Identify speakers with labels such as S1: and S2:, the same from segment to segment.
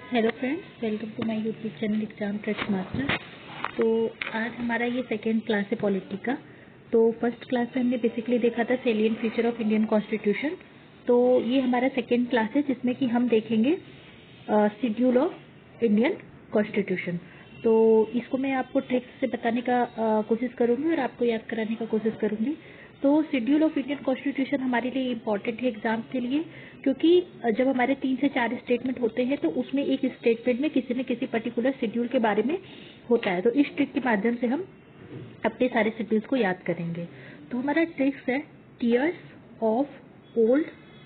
S1: Hello friends, welcome to my YouTube channel exam trust master. तो आज हमारा ये सेकेंड क्लास है पॉलिटी का। तो फर्स्ट क्लास में हमने बेसिकली देखा था salient feature of Indian constitution. तो ये हमारा सेकेंड क्लास है जिसमें कि हम देखेंगे शेड्यूल ऑफ इंडियन कॉन्स्टिट्यूशन। तो इसको मैं आपको ट्रिक्स से बताने का कोशिश करूँगी और आपको याद कराने का कोशिश करूँगी। तो शेड्यूल ऑफ इंडियन कॉन्स्टिट्यूशन हमारे लिए इम्पॉर्टेंट है एग्जाम के लिए, क्योंकि जब हमारे 3 से 4 स्टेटमेंट होते हैं तो उसमें एक स्टेटमेंट में किसी न किसी पर्टिकुलर शेड्यूल के बारे में होता है। तो इस ट्रिक के माध्यम से हम अपने सारे शेड्यूल्स को याद करेंगे। तो हमारा ट्रिक्स है टीयर्स ऑफ ओल्ड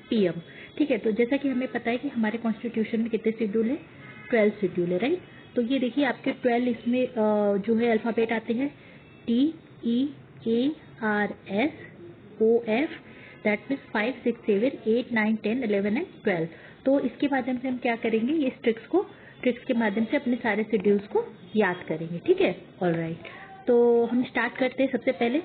S1: पीएम। ठीक है, तो जैसा कि हमें पता है कि हमारे कॉन्स्टिट्यूशन में कितने शेड्यूल है, 12 शेड्यूल है, राइट। तो ये देखिए आपके 12 इसमें जो है अल्फ़ाबेट आते हैं TEARS OF, that means 5, 6, 7, 8, 9, 10, 11 and 12। तो इसके माध्यम से हम क्या करेंगे, ये ट्रिक्स के माध्यम से अपने सारे शेड्यूल्स को याद करेंगे। ठीक है, ऑलराइट। तो हम स्टार्ट करते हैं सबसे पहले।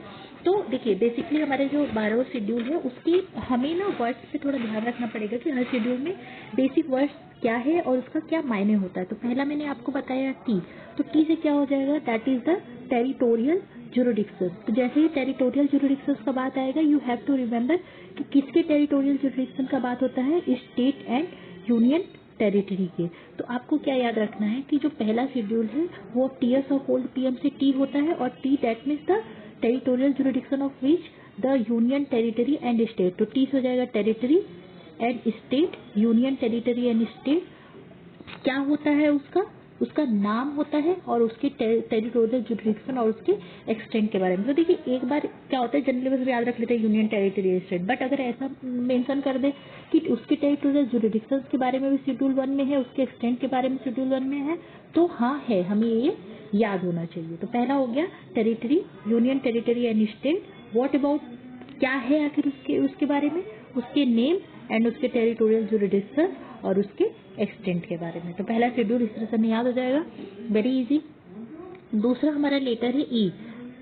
S1: तो देखिए बेसिकली हमारे जो 12वां शेड्यूल है उसकी हमें ना वर्ड्स पे थोड़ा ध्यान रखना पड़ेगा कि हर शेड्यूल में बेसिक वर्ड्स क्या है और उसका क्या मायने होता है। तो पहला मैंने आपको बताया टी। तो टी से क्या हो जाएगा, that is the territorial jurisdiction. तो जैसे ही टेरिटोरियल जुरिडिक्शन का बात आएगा, यू हैव टू रिमेंबर कि किसके टेरिटोरियल जुरिडिक्शन का बात होता है, स्टेट एंड यूनियन टेरिटरी के। तो आपको क्या याद रखना है कि जो पहला शेड्यूल है वो टीयर्स ऑफ ओल्ड पीएम से टी होता है, और T that means the territorial jurisdiction of which the union territory and state. तो टी से हो जाएगा territory and state, union territory and state क्या होता है, उसका नाम होता है और उसके टेरिटोरियल जुरिडिक्शन और उसके एक्सटेंट के बारे में। तो देखिए एक बार क्या होता है, जनरली बस याद रख लेते हैं यूनियन टेरिटरी स्टेट, बट अगर ऐसा मेंशन कर दे कि उसके टेरिटोरियल जुरिडिक्शन के बारे में भी शेड्यूल 1 में है, उसके एक्सटेंट के बारे में शेड्यूल 1 में है, तो हाँ है, हमें ये याद होना चाहिए। तो पहला हो गया territory, union territory and state. What about, क्या है आखिर उसके बारे में, उसके नेम एंड उसके टेरिटोरियल जुरिडिक्शन और उसके एक्सटेंट के बारे में। तो पहला शेड्यूल इस तरह से हमें याद हो जाएगा, वेरी इजी। दूसरा हमारा लेटर है ई,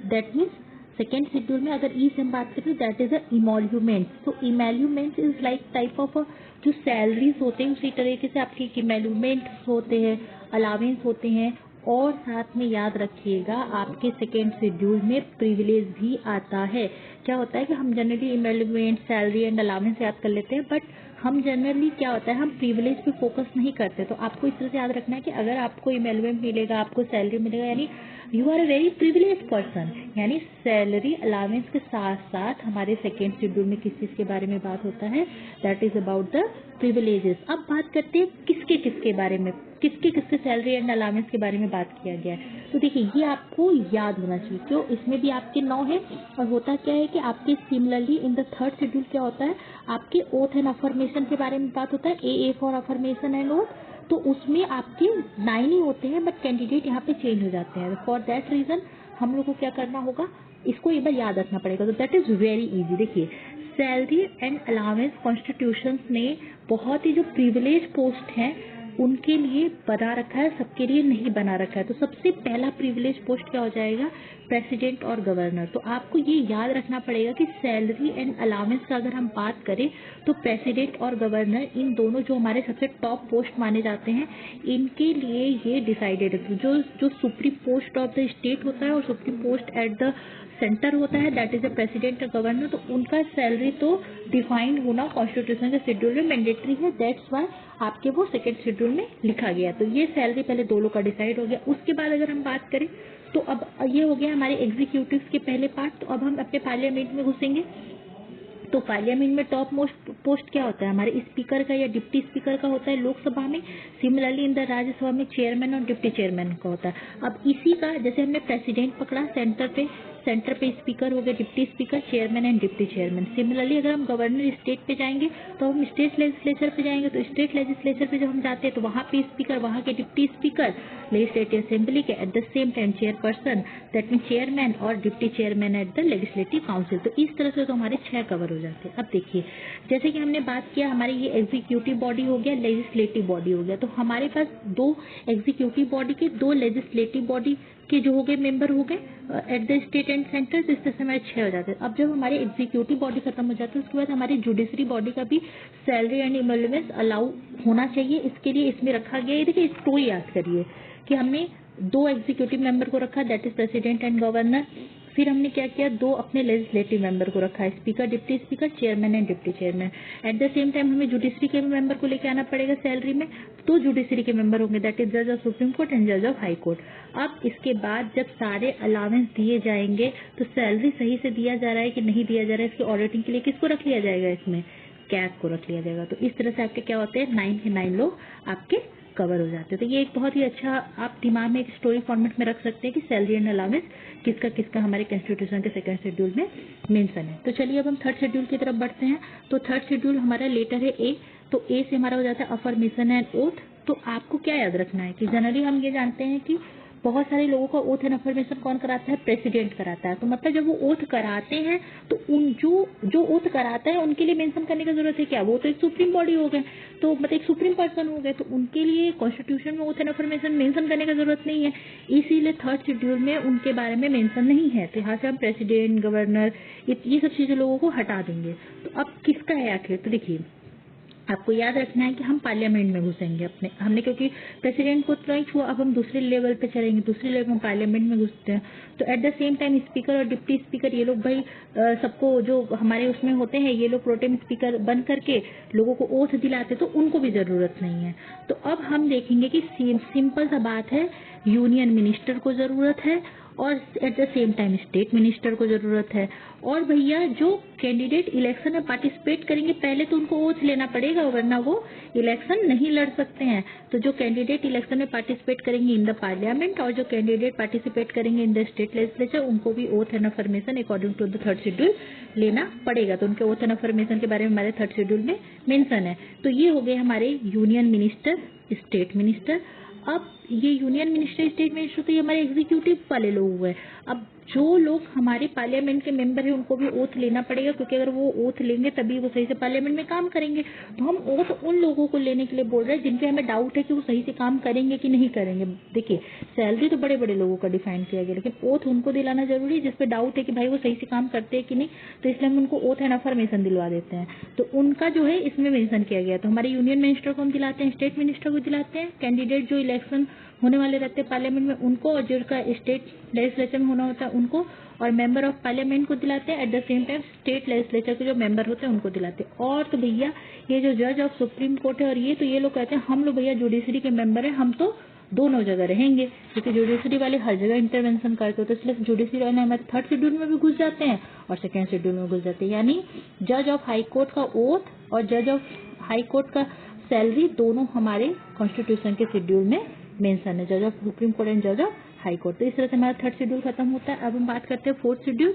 S1: दैट मीन्स सेकेंड शेड्यूल में अगर ई से हम बात करें दैट इज अ इमोल्यूमेंट। तो emolument is like type of जो सैलरीज होते हैं उसी तरीके से आपके इमोल्यूमेंट होते हैं, अलावेंस होते हैं। और साथ में याद रखिएगा आपके सेकेंड शेड्यूल में प्रिविलेज भी आता है। क्या होता है कि हम जनरली इमोल्यूमेंट, सैलरी एंड अलावेंस याद कर लेते हैं, बट हम जनरली क्या होता है हम प्रिविलेज पे फोकस नहीं करते। तो आपको इस तरह से याद रखना है कि अगर आपको इमोल्यूमेंट मिलेगा, आपको सैलरी मिलेगा, यानी you are a very privilege person. यानी सैलरी अलावेंस के साथ साथ हमारे सेकेंड शेड्यूल में किस चीज के बारे में बात होता है, that is about the privileges. अब बात करते हैं किसके बारे में, किसके सैलरी एंड अलावेंस के बारे में बात किया गया है। तो देखिए ये आपको याद होना चाहिए, क्यों, इसमें भी आपके 9 है। और होता क्या है कि आपके similarly in the third schedule क्या होता है, आपके ओथ एंड अफर्मेशन के बारे में बात होता है, A for affirmation and oath. तो उसमें आपके 9 ही होते हैं, बट कैंडिडेट यहाँ पे चेंज हो जाते हैं। फॉर दैट रीजन हम लोग को क्या करना होगा, इसको एक बार याद रखना पड़ेगा। तो दैट इज वेरी इजी। देखिए सैलरी एंड अलावेंस कॉन्स्टिट्यूशन ने बहुत ही जो प्रिविलेज पोस्ट हैं उनके लिए बना रखा है, सबके लिए नहीं बना रखा है। तो सबसे पहला प्रिविलेज पोस्ट क्या हो जाएगा, प्रेसिडेंट और गवर्नर। तो आपको ये याद रखना पड़ेगा कि सैलरी एंड अलावेंस का अगर हम बात करें तो प्रेसिडेंट और गवर्नर इन दोनों जो हमारे सबसे टॉप पोस्ट माने जाते हैं, इनके लिए ये डिसाइडेड है। जो supreme post of the state होता है और supreme post at the centre होता है, दैट इज द प्रेसिडेंट और गवर्नर। तो उनका सैलरी तो डिफाइंड होना कॉन्स्टिट्यूशन के शेड्यूल में मैंडेटरी है, दैट्स वाई आपके वो सेकेंड शेड्यूल में लिखा गया। तो ये सैलरी पहले दो लोग का डिसाइड हो गया। उसके बाद अगर हम बात करें तो अब ये हो गया हमारे एग्जीक्यूटिव्स के पहले पार्ट। तो अब हम अपने पार्लियामेंट में घुसेंगे। तो पार्लियामेंट में टॉप मोस्ट पोस्ट क्या होता है, हमारे स्पीकर का या डिप्टी स्पीकर का होता है लोकसभा में। सिमिलरली इन द राज्यसभा में चेयरमैन और डिप्टी चेयरमैन का होता है। अब इसी का जैसे हमने प्रेसिडेंट पकड़ा, सेंटर पे स्पीकर हो गया, deputy speaker, chairman and deputy chairman. Similarly अगर हम गवर्नर स्टेट पे जाएंगे तो हम स्टेट लेजिस्लेचर पे जाएंगे। तो स्टेट लेजिस्लेचर पे जब हम जाते हैं तो वहाँ पे स्पीकर, वहाँ के डिप्टी स्पीकर, लेजिस्लेटिव असेंबली के at the same time chairperson, that mean chairman और deputy chairman at the legislative council. तो इस तरह से तो हमारे 6 कवर हो जाते हैं। अब देखिए जैसे कि हमने बात किया, हमारे ये एग्जीक्यूटिव बॉडी हो गया, लेजिस्लेटिव बॉडी हो गया। तो हमारे पास 2 एग्जीक्यूटिव बॉडी के, 2 लेजिस्लेटिव बॉडी के जो हो गए मेंबर हो गए एट द स्टेट 10 सेंटर्स, इस तरह से हमारे 6 हो जाते हैं। अब जब हमारे एग्जीक्यूटिव बॉडी खत्म हो जाती है उसके बाद हमारी जुडिशरी बॉडी का भी सैलरी एंड इमोलमेंट्स अलाउ होना चाहिए। इसके लिए इसमें रखा गया है, देखिए स्टोरी याद करिए कि हमने 2 एग्जीक्यूटिव मेंबर को रखा, that is president and governor. फिर हमने क्या किया, 2 अपने लेजिस्लेटिव मेंबर को रखा है, speaker, deputy speaker, chairman and deputy chairman. At the same time हमें जुडिशरी के मेंबर को लेके आना पड़ेगा सैलरी में, 2 जुडिशरी के मेंबर होंगे, दैट इज जज ऑफ सुप्रीम कोर्ट एंड जज ऑफ हाई कोर्ट। अब इसके बाद जब सारे अलावेंस दिए जाएंगे तो सैलरी सही से दिया जा रहा है कि नहीं दिया जा रहा है, इसकी ऑडिटिंग के लिए किसको रख लिया जाएगा, इसमें कैग को रख लिया जाएगा। तो इस तरह से आपके क्या होते हैं, 9 के 9 लोग आपके कवर हो जाते हैं। तो ये एक बहुत ही अच्छा आप दिमाग में एक स्टोरी फॉर्मेट में रख सकते हैं कि सैलरी एंड अलावेंस किसका किसका हमारे कॉन्स्टिट्यूशन के सेकंड शेड्यूल में मेंशन है। तो चलिए अब हम थर्ड शेड्यूल की तरफ बढ़ते हैं। तो थर्ड शेड्यूल हमारा लेटर है ए, तो ए से हमारा हो जाता है अफर्मेशन एंड ओथ। तो आपको क्या याद रखना है कि जनरली हम ये जानते हैं कि बहुत सारे लोगों का ओथ एंड अफर्मेशन कौन कराता है, प्रेसिडेंट कराता है। तो मतलब जब वो ओथ कराते हैं तो उन जो ओथ कराता है उनके लिए मेंशन करने की जरूरत है क्या, वो तो एक सुप्रीम बॉडी हो गए, तो मतलब एक सुप्रीम पर्सन हो गए, तो उनके लिए कॉन्स्टिट्यूशन में ओथ एंड अफर्मेशन मेंशन करने की जरूरत नहीं है, इसीलिए थर्ड शेड्यूल में उनके बारे में मेंशन नहीं है। तो यहाँ से हम प्रेसिडेंट, गवर्नर, ये सब चीजें लोगों को हटा देंगे। तो अब किसका है आखिर, तो देखिए आपको याद रखना है कि हम पार्लियामेंट में घुसेंगे अपने, हमने क्योंकि प्रेसिडेंट को तो नहीं छुआ, अब हम दूसरे लेवल पे चलेंगे, दूसरे लेवल में पार्लियामेंट में घुसते हैं। तो eight the same time speaker और डिप्टी स्पीकर ये लोग भाई सबको जो हमारे उसमें होते हैं ये लोग प्रोटेम स्पीकर बन करके लोगों को ओथ दिलाते, तो उनको भी जरूरत नहीं है। तो अब हम देखेंगे कि सिंपल सा बात है, यूनियन मिनिस्टर को जरूरत है और eight the same time state minister को जरूरत है। और भैया जो कैंडिडेट इलेक्शन में पार्टिसिपेट करेंगे पहले तो उनको ओथ लेना पड़ेगा, वरना वो इलेक्शन नहीं लड़ सकते हैं। तो जो कैंडिडेट इलेक्शन में पार्टिसिपेट करेंगे इन द पार्लियामेंट और जो कैंडिडेट पार्टिसिपेट करेंगे इन द स्टेट लेजिस्लेचर, उनको भी oath and affirmation according to the third schedule लेना पड़ेगा। तो उनके ओथ एंड अफर्मेशन के बारे में हमारे थर्ड शेड्यूल में मेंशन है। तो ये हो गए हमारे यूनियन मिनिस्टर, स्टेट मिनिस्टर। अब ये यूनियन मिनिस्टर, स्टेट मिनिस्टर तो ये हमारे एग्जीक्यूटिव वाले लोग हुए। अब जो लोग हमारे पार्लियामेंट के मेंबर हैं उनको भी ओथ लेना पड़ेगा, क्योंकि अगर वो ओथ लेंगे तभी वो सही से पार्लियामेंट में काम करेंगे। तो हम ओथ उन लोगों को लेने के लिए बोल रहे हैं जिनपे हमें डाउट है कि वो सही से काम करेंगे कि नहीं करेंगे। देखिए सैलरी तो बड़े बड़े लोगों का डिफाइन किया गया, लेकिन ओथ उनको दिलाना जरूरी है जिसपे डाउट है कि भाई वो सही से काम करते हैं कि नहीं, तो इसलिए हम उनको ओथ एंड अफर्मेशन दिलवा देते हैं। तो उनका जो है इसमें मेंशन किया गया। तो हमारे यूनियन मिनिस्टर को हम दिलाते हैं, स्टेट मिनिस्टर को दिलाते हैं, कैंडिडेट जो इलेक्शन होने वाले रहते हैं पार्लियामेंट में उनको, और जिनका स्टेट लेजिस्लेचर में होना होता है उनको, और मेंबर ऑफ पार्लियामेंट को दिलाते हैं। Eight the same time state legislature के जो मेंबर होते हैं उनको दिलाते हैं। और तो भैया ये जो जज ऑफ सुप्रीम कोर्ट है और ये तो ये लोग कहते हैं हम लोग भैया जुडिशरी के मेंबर हैं, हम तो दोनों जगह रहेंगे, क्योंकि जुडिशरी वाले हर जगह इंटरवेंशन करते हो, तो इसलिए जुडिशरी वाले हमारे थर्ड शेड्यूल में भी घुस जाते हैं और सेकेंड शेड्यूल में घुस जाते हैं। यानी जज ऑफ हाई कोर्ट का ओथ और जज ऑफ हाई कोर्ट का सैलरी दोनों हमारे कॉन्स्टिट्यूशन के शेड्यूल में मेंशन है, जज ऑफ सुप्रीम कोर्ट एंड जज ऑफ हाई कोर्ट। तो इस तरह से हमारा थर्ड शेड्यूल खत्म होता है। अब हम बात करते हैं फोर्थ शेड्यूल।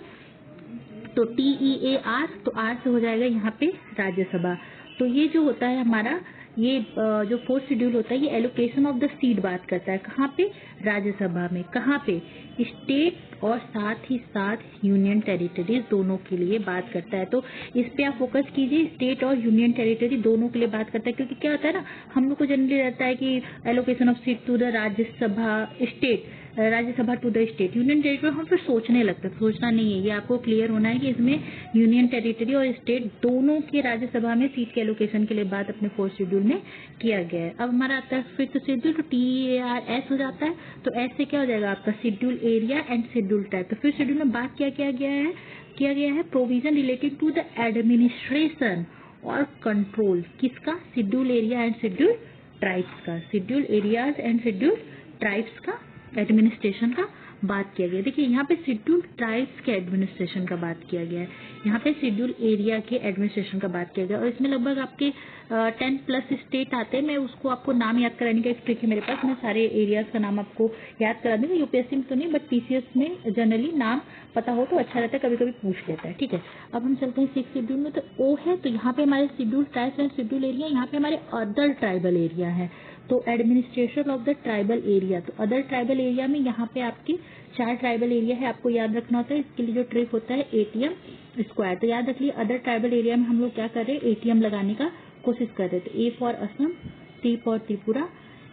S1: तो TEAR, तो आर से हो जाएगा यहाँ पे राज्यसभा। तो ये जो होता है हमारा ये जो फोर्थ शेड्यूल होता है ये एलोकेशन ऑफ द सीट बात करता है, कहाँ पे, राज्यसभा में। कहाँ पे, स्टेट और साथ ही साथ यूनियन टेरिटरीज दोनों के लिए बात करता है। तो इस पे आप फोकस कीजिए, स्टेट और यूनियन टेरिटरी दोनों के लिए बात करता है। क्योंकि क्या होता है ना, हम लोग को जनरली रहता है कि allocation of seat to the Rajya Sabha state, Rajya Sabha to the state, union territory हम फिर सोचने लगते हैं। सोचना नहीं है, ये आपको क्लियर होना है कि इसमें यूनियन टेरिटरी और स्टेट दोनों के राज्यसभा में सीट के एलोकेशन के लिए बात अपने फोर्थ शेड्यूल में किया गया है। अब हमारा आता है फिफ्थ शेड्यूल, तो TEAR हो जाता है। तो एस से क्या हो जाएगा आपका schedule area and schedule type. तो फिफ्थ शेड्यूल में बात क्या किया गया है provision related to the administration और कंट्रोल किसका, schedule area and schedule tribes का, schedule areas and schedule tribes का एडमिनिस्ट्रेशन का बात किया गया। देखिए यहाँ पे शेड्यूल ट्राइब्स के एडमिनिस्ट्रेशन का बात किया गया है, यहाँ पे शेड्यूल एरिया के एडमिनिस्ट्रेशन का बात किया गया। और इसमें लगभग आपके 10+ स्टेट आते हैं। मैं उसको आपको नाम याद कराने का एक ट्रिक है मेरे पास, मैं सारे एरियाज का नाम आपको याद करा दूंगी। यूपीएससी में तो नहीं, बट PCS में जनरली नाम पता हो तो अच्छा रहता है, कभी कभी पूछ लेता है। ठीक है, अब हम चलते हैं सिक्स शेड्यूल में। तो O है, तो यहाँ पे हमारे schedule tribes and schedule area, यहाँ पे हमारे अदर ट्राइबल एरिया है। तो administration of the tribal area, तो अदर ट्राइबल एरिया में यहाँ पे आपके 4 ट्राइबल एरिया है, आपको याद रखना होता है। इसके लिए जो ट्रिक होता है ATM स्क्वायर। तो याद रखिए अदर ट्राइबल एरिया में हम लोग क्या कर रहे हैं, ATM लगाने का कोशिश कर रहे थे। A for Assam, T for Tripura,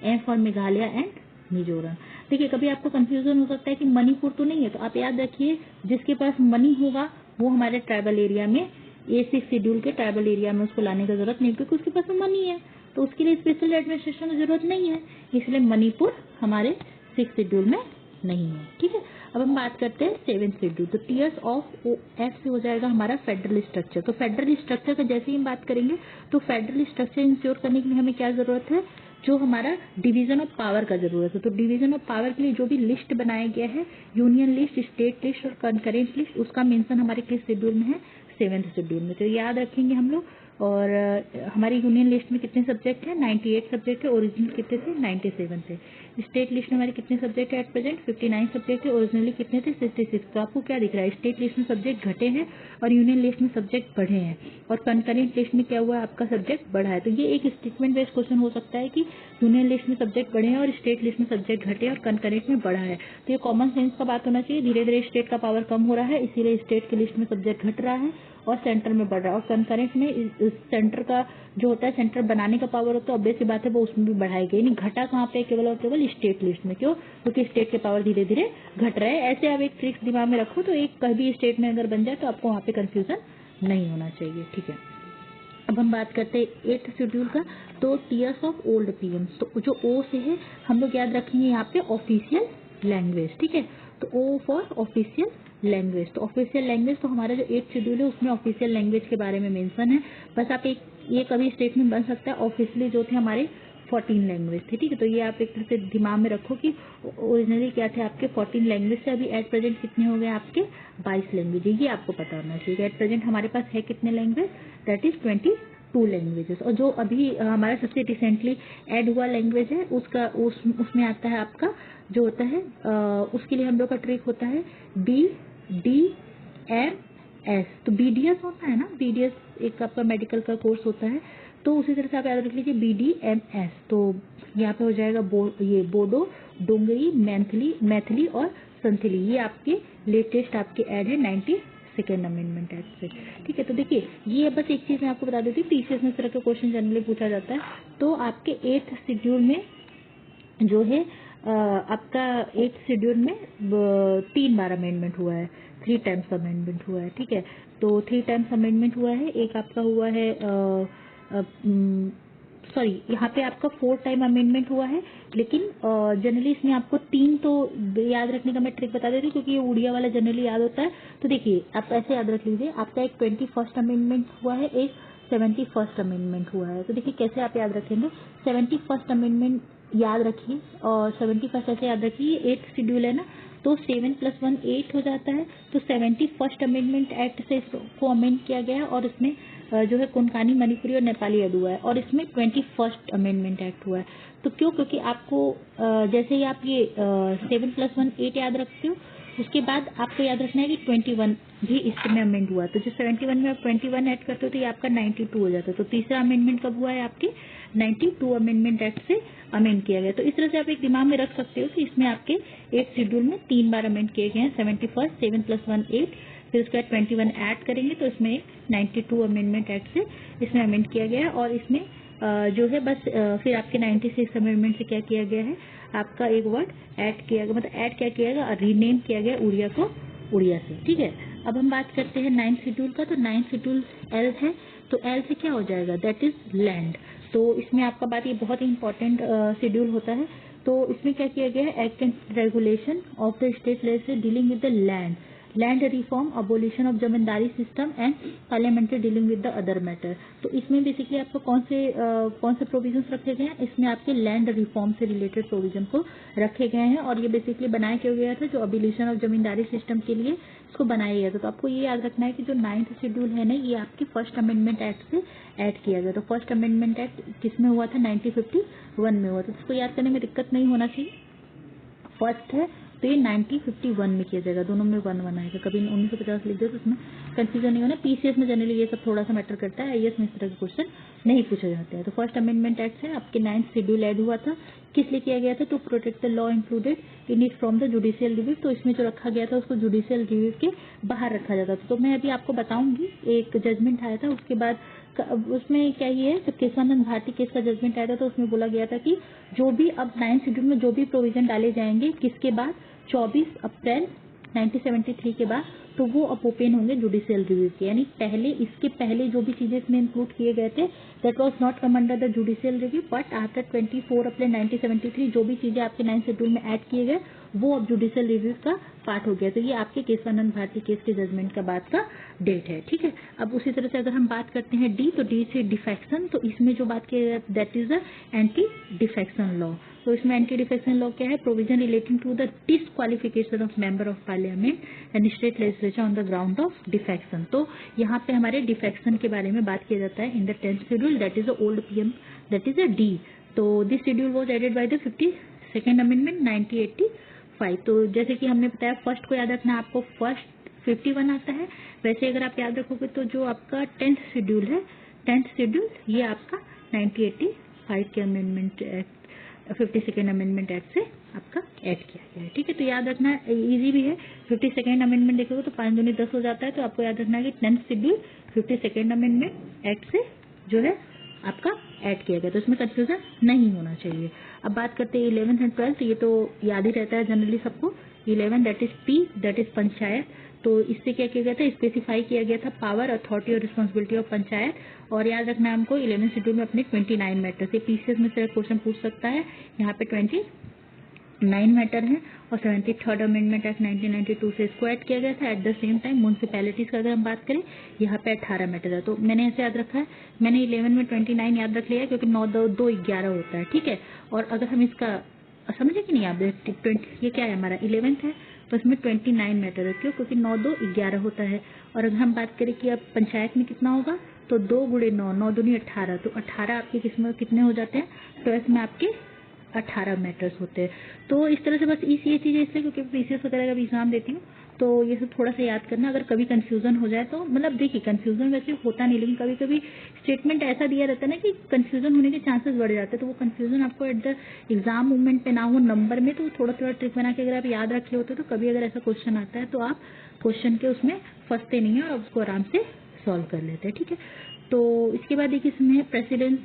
S1: M for Meghalaya and Mizoram. देखिए कभी आपको कंफ्यूजन हो सकता है कि मणिपुर तो नहीं है, तो आप याद रखिए जिसके पास मनी होगा वो हमारे ट्राइबल एरिया में A6 शेड्यूल के ट्राइबल एरिया में उसको लाने की जरूरत नहीं, क्योंकि उसके पास मनी है, तो उसके लिए स्पेशल एडमिनिस्ट्रेशन की जरूरत नहीं है, इसलिए मणिपुर हमारे 6 शेड्यूल में नहीं है। ठीक है, अब हम बात करते हैं 7 शेड्यूल। तो टीयर्स ऑफ एफ से हो जाएगा हमारा फेडरल स्ट्रक्चर। तो फेडरल स्ट्रक्चर का जैसे ही हम बात करेंगे तो फेडरल स्ट्रक्चर इंश्योर करने के लिए हमें क्या जरूरत है, जो हमारा डिवीजन ऑफ पावर का जरूरत है। तो डिवीजन ऑफ पावर के लिए जो भी लिस्ट बनाया गया है, यूनियन लिस्ट, स्टेट लिस्ट और कंकरेंट लिस्ट, उसका मेंशन हमारे किस शेड्यूल में है, 7th शेड्यूल में। तो याद रखेंगे हम लोग। और हमारी यूनियन लिस्ट में कितने सब्जेक्ट हैं, 98 सब्जेक्ट है, ओरिजिनल कितने थे, 97 थे। स्टेट लिस्ट में हमारे कितने सब्जेक्ट है एट प्रेजेंट, 59 सब्जेक्ट है, ओरिजिनली कितने थे, 66। तो आपको क्या दिख रहा है, स्टेट लिस्ट में सब्जेक्ट घटे हैं और यूनियन लिस्ट में सब्जेक्ट बढ़े हैं, और कंकरेंट लिस्ट में क्या हुआ, आपका सब्जेक्ट बढ़ा है। तो ये एक स्टेटमेंट बेस्ड क्वेश्चन हो सकता है कि यूनियन लिस्ट में सब्जेक्ट बढ़े हैं और स्टेट लिस्ट में सब्जेक्ट घटे और कंकरेंट में बढ़ा है। तो ये कॉमन सेंस का बात होना चाहिए। धीरे धीरे स्टेट का पावर कम हो रहा है, इसीलिए स्टेट की लिस्ट में सब्जेक्ट घट रहा है और सेंटर में बढ़ रहा है। और कंकरेंट में सेंटर का जो होता है, सेंटर बनाने का पावर होता है, ऑब्वियस सी बात है वो उसमें भी बढ़ाएगा। नहीं घटा कहाँ पे, केवल और केवल स्टेट लिस्ट में। क्यों, क्योंकि स्टेट के पावर धीरे धीरे घट रहे हैं। ऐसे आप एक ट्रिक्स दिमाग में रखो, तो एक कभी स्टेट में अगर बन जाए तो आपको वहाँ पे कंफ्यूजन नहीं होना चाहिए। ठीक है, अब हम बात करते हैं 8th शेड्यूल का। तो टीयर्स ऑफ ओल्ड पीएम्स, तो जो ओ से है हम लोग याद रखेंगे यहाँ पे ऑफिशियल लैंग्वेज। ठीक है, तो ओ फॉर ऑफिशियल लैंग्वेज। तो ऑफिशियल लैंग्वेज, तो हमारा जो 8th शेड्यूल है उसमें ऑफिशियल लैंग्वेज के बारे में मेंशन है। बस आप एक ये कभी स्टेटमेंट बन सकता है, ऑफिशियली जो थे हमारे 14 लैंग्वेज थे। ठीक है, तो ये आप एक तरह से दिमाग में रखो कि ओरिजिनली क्या थे आपके 14 लैंग्वेज से, अभी एट प्रेजेंट कितने हो गए आपके 22 लैंग्वेज। ये आपको पता होना चाहिए। एट प्रेजेंट हमारे पास है कितने लैंग्वेज, दैट इज 22 लैंग्वेजेस। और जो अभी हमारा सबसे रिसेंटली ऐड हुआ लैंग्वेज है उसका उसमें आता है आपका जो होता है उसके लिए हम लोग का ट्रिक होता है BDMS। तो BDS होता है ना, BDS एक आपका मेडिकल का कोर्स होता है, तो उसी तरह से आप याद रख लीजिए BDMS। तो यहाँ पे हो जाएगा ये बोडो, डोंगरी, मैथिली और संथली। ये आपके लेटेस्ट आपके ऐड है 92nd अमेंडमेंट एक्ट से। ठीक है, तो देखिए ये बस एक चीज मैं आपको बता देती हूँ, पीसीएस में इस तरह का क्वेश्चन जनरली पूछा जाता है। तो आपके 8th शेड्यूल में जो है आपका 8th शेड्यूल में 3 बार अमेंडमेंट हुआ है, 3 टाइम्स अमेंडमेंट हुआ है। ठीक है, तो 3 टाइम्स अमेंडमेंट हुआ है। एक आपका हुआ है सॉरी यहाँ पे आपका 4 टाइम अमेंडमेंट हुआ है, लेकिन जनरली इसमें आपको 3 तो याद रखने का मैं ट्रिक बता देती हूँ, क्योंकि ये उड़िया वाला जनरली याद होता है। तो देखिए आप ऐसे याद रख लीजिए, आपका एक 21st अमेंडमेंट हुआ है, एक 71st अमेंडमेंट हुआ है। तो देखिए कैसे आप याद रखेंगे, 71st अमेंडमेंट याद रखिए और 71st ऐसे याद रखिए, 8th शेड्यूल है ना, तो 7 + 1 8 हो जाता है। तो 71st अमेंडमेंट एक्ट से इसको अमेंड किया गया है और इसमें जो है कोंकणी, मणिपुरी और नेपाली ऐड हुआ है, और इसमें 21st अमेंडमेंट एक्ट हुआ है। तो क्यों, क्योंकि आपको जैसे ही आप ये 7 + 1 8 याद रखते हो, उसके बाद आपको याद रखना है कि 21 भी इसमें अमेंड हुआ। तो जो 71 में आप 21 ऐड करते हो तो ये आपका 92 हो जाता है। तो तीसरा अमेंडमेंट कब हुआ है, आपके 92 अमेंडमेंट एक्ट से अमेंड किया गया। तो इस तरह से आप एक दिमाग में रख सकते हो कि इसमें आपके 8th शेड्यूल में 3 बार अमेंड किए गए हैं, 71st, 7 + 1 8, फिर उसके बाद 21 ऐड करेंगे तो इसमें एक 92 अमेंडमेंट एक्ट से इसमें अमेंड किया गया है। और इसमें जो है बस फिर आपके 96 अमेंडमेंट से क्या किया गया है, आपका एक वर्ड ऐड किया गया, मतलब ऐड क्या किया गया, रीनेम किया गया उड़िया को उड़िया से। ठीक है, अब हम बात करते हैं 9th शेड्यूल का। तो 9th शेड्यूल एल है, तो एल से क्या हो जाएगा, दैट इज लैंड। तो इसमें आपका बात ये बहुत ही इंपॉर्टेंट शेड्यूल होता है। तो इसमें क्या किया गया है, act and regulation of the state legislature dealing with the land reform, abolition of zamindari system and parliamentary dealing with the other matter. तो इसमें बेसिकली आपको कौन से प्रोविजंस रखे गए हैं, इसमें आपके लैंड रिफॉर्म से रिलेटेड प्रोविजन को रखे गए हैं। और ये बेसिकली बनाया क्यों गया था, जो अबोलिशन ऑफ जमींदारी सिस्टम के लिए इसको बनाया गया था। तो आपको ये याद रखना है कि जो 9th शेड्यूल है ना, ये आपके फर्स्ट अमेंडमेंट एक्ट से ऐड किया गया। तो फर्स्ट अमेंडमेंट एक्ट किसमें हुआ था, 1951 में हुआ था। तो इसको याद करने में दिक्कत नहीं होना चाहिए। फर्स्ट है तो ये 1951 में किया जाएगा, दोनों में 1 आएगा, कभी 1950 लिख दो तो उसमें कंफ्यूजन नहीं होना। पीसीएस में जनरली ये सब थोड़ा सा मैटर करता है, आईएएस में इस तरह के क्वेश्चन नहीं पूछे जाते हैं। तो फर्स्ट अमेंडमेंट एक्ट से आपके 9th शेड्यूल ऐड हुआ था, किस लिए किया गया था, to protect the law included in it from the judicial review. तो इसमें जो रखा गया था उसको जुडिशियल रिव्यू के बाहर रखा जाता था। तो मैं अभी आपको बताऊंगी, एक जजमेंट आया था उसके बाद उसमें क्या ये है, जब केशवानंद भारती केस का जजमेंट आया था तो उसमें बोला गया था कि जो भी अब 9 शेड्यूल में जो भी प्रोविजन डाले जाएंगे किसके बाद 24 अप्रैल 1973 के बाद, तो वो अब ओपन होंगे जुडिशियल रिव्यू के। यानी पहले, इसके पहले जो भी चीजें इसमें इंक्लूड किए गए थे that was not come under the judicial review, but after 24 अप्रैल 1973 जो भी चीजें आपके 9 शेड्यूल में ऐड किए गए वो अब जुडिशियल रिव्यू का पार्ट हो गया। तो ये आपके केशवानंद भारती केस के जजमेंट का बाद का डेट है, ठीक है। अब उसी तरह से अगर हम बात करते हैं डी, तो डी से डिफेक्शन, तो इसमें जो बात की जाए that is the anti defection law. तो इसमें एंटी डिफेक्शन लॉ क्या है, provision relating to the disqualification of member of parliament and state legislature on the ground of defection. तो यहाँ पे हमारे डिफेक्शन के बारे में बात किया जाता है in the 10th schedule, that is the old PM, that is a D. तो this schedule was added by the 52nd amendment 1985। तो जैसे कि हमने बताया फर्स्ट को याद रखना, आपको फर्स्ट 51 आता है। वैसे अगर आप याद रखोगे तो जो आपका 10th शेड्यूल है, 10th शेड्यूल ये आपका 1985 के amendment act 52nd amendment act से आपका ऐड किया गया है, ठीक है। तो याद रखना इजी भी है, 52nd अमेंडमेंट देखोगे तो 5 दूनी 10 हो जाता है। तो आपको याद रखना है कि 10th schedule 52nd amendment act से जो है आपका ऐड किया गया, तो इसमें कंफ्यूजन नहीं होना चाहिए। अब बात करते हैं 11th एंड 12th, ये तो याद ही रहता है जनरली सबको। 11 that is P, that is panchayat. तो इससे क्या किया गया था, स्पेसिफाई किया गया था पावर, अथॉरिटी और रिस्पॉन्सिबिलिटी ऑफ पंचायत। और याद रखना हमको 11th शेड्यूल में अपने 29 मैटर से पीसीएस में से क्वेश्चन पूछ सकता है। यहाँ पे 29 मैटर है और 73rd अमेंडमेंट एक्ट 1992 से इसको ऐड किया गया था। Eight the same time municipalities का अगर हम बात करें, यहाँ पे 18 मैटर है। तो मैंने ऐसे याद रखा है, मैंने 11 में 29 याद रख लिया है क्योंकि 9 2 2 11 होता है, ठीक है। और अगर हम इसका समझे कि नहीं, आप 20 ये क्या है हमारा 11th है, तो इसमें 29 मैटर है। क्यों? क्योंकि 9 2 11 होता है। और अगर हम बात करें कि अब पंचायत में कितना होगा, तो 2 गुणे 9, 9 दूनी 18, तो 18 आपके किस्म कितने हो जाते हैं, 12 में आपके 18 मैटर्स होते हैं। तो इस तरह से बस ये चीजें इसलिए क्योंकि पीसीएस वगैरह का भी एग्जाम देती हूँ, तो ये सब थोड़ा सा याद करना। अगर कभी कंफ्यूजन हो जाए तो, मतलब देखिए कंफ्यूजन वैसे होता नहीं, लेकिन कभी कभी स्टेटमेंट ऐसा दिया रहता है ना कि कंफ्यूजन होने के चांसेस बढ़ जाते हैं। तो वो कंफ्यूजन आपको एट द एग्जाम मूवमेंट पे ना हो नंबर में, तो थोड़ा थोड़ा ट्रिक बना के अगर आप याद रखे होते तो कभी अगर ऐसा क्वेश्चन आता है तो आप क्वेश्चन के उसमें फंसते नहीं है और उसको आराम से सॉल्व कर लेते हैं, ठीक है। तो इसके बाद एक इसमें precedence,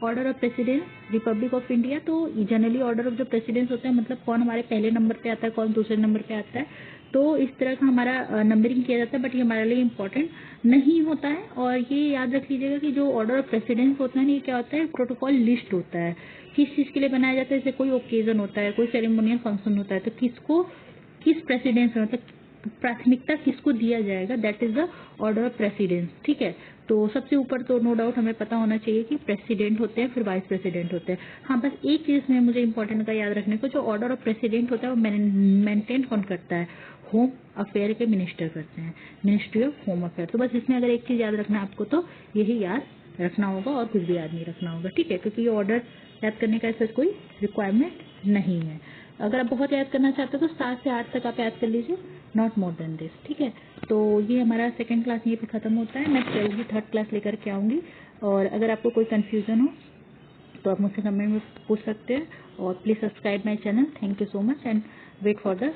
S1: order of precedence Republic of India. तो जनरली ऑर्डर ऑफ जो प्रेसिडेंस होता है, मतलब कौन हमारे पहले नंबर पे आता है, कौन दूसरे नंबर पे आता है, तो इस तरह का हमारा नंबरिंग किया जाता है। बट ये हमारे लिए इम्पोर्टेंट नहीं होता है। और ये याद रख लीजिएगा कि जो ऑर्डर ऑफ प्रेसिडेंस होता है ना, ये क्या होता है, प्रोटोकॉल लिस्ट होता है, किस चीज के लिए बनाया जाता है। जैसे कोई ओकेजन होता है, कोई सेरेमोनियल फंक्शन होता है, तो किसको किस प्रेसिडेंस में, मतलब प्राथमिकता किसको दिया जाएगा, that is the order of precedence, ठीक है। तो सबसे ऊपर तो नो डाउट हमें पता होना चाहिए कि प्रेसिडेंट होते हैं, फिर वाइस प्रेसिडेंट होते हैं। हाँ, बस एक चीज में मुझे इंपॉर्टेंट का याद रखने को, जो ऑर्डर ऑफ प्रेसिडेंट होता है वो मेंटेन कौन करता है, होम अफेयर के मिनिस्टर करते हैं, मिनिस्ट्री ऑफ होम अफेयर। तो बस इसमें अगर एक चीज याद रखना है आपको तो यही याद रखना होगा और कुछ भी याद नहीं रखना होगा, ठीक है। क्योंकि ये ऑर्डर याद करने का ऐसा कोई रिक्वायरमेंट नहीं है। अगर आप बहुत याद करना चाहते हो तो 7 से 8 तक आप याद कर लीजिए, नॉट मोर देन दिस, ठीक है। तो ये हमारा सेकंड क्लास यहीं पे खत्म होता है। मैं जल्दी 3rd क्लास लेकर के आऊंगी। और अगर आपको कोई कंफ्यूजन हो तो आप मुझसे कमेंट में पूछ सकते हैं। और please subscribe my channel. Thank you so much and wait for the